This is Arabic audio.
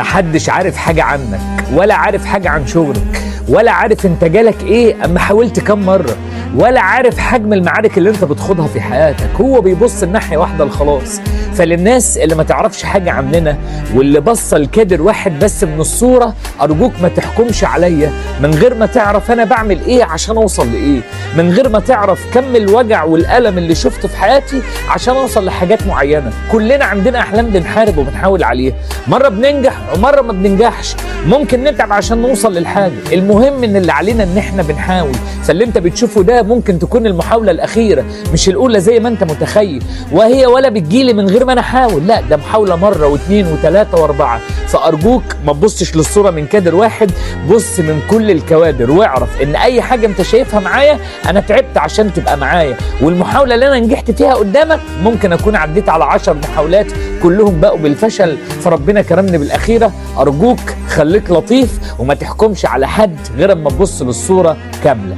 محدش عارف حاجة عنك ولا عارف حاجة عن شغلك ولا عارف انت جالك ايه اما حاولت كم مرة، ولا عارف حجم المعارك اللي انت بتخوضها في حياتك. هو بيبص الناحية واحدة الخلاص. فللناس اللي ما تعرفش حاجة عننا واللي بص الكادر واحد بس من الصورة، أرجوك ما تحكمش عليا من غير ما تعرف أنا بعمل إيه عشان أوصل لإيه، من غير ما تعرف كم الوجع والألم اللي شفته في حياتي عشان أوصل لحاجات معينة. كلنا عندنا أحلام بنحارب وبنحاول عليها، مرة بننجح ومرة ما بننجحش، ممكن نتعب عشان نوصل للحاجة. المهم إن اللي علينا إن إحنا بنحاول. فاللي أنت بتشوفه ده ممكن تكون المحاولة الأخيرة مش الأولى زي ما أنت متخيل، وهي ولا بتجيلي من غير ما أنا أحاول، لا ده محاولة مرة واثنين وثلاثة وأربعة. فأرجوك ما تبصش للصورة من كادر واحد، بص من كل الكوادر واعرف إن أي حاجة أنت شايفها معايا أنا تعبت عشان تبقى معايا، والمحاولة اللي أنا نجحت فيها قدامك ممكن أكون عديت على 10 محاولات كلهم بقوا بالفشل، فربنا كرمني بالأخيرة. أرجوك خليك لطيف وما تحكمش على حد غير أما تبص للصورة كاملة.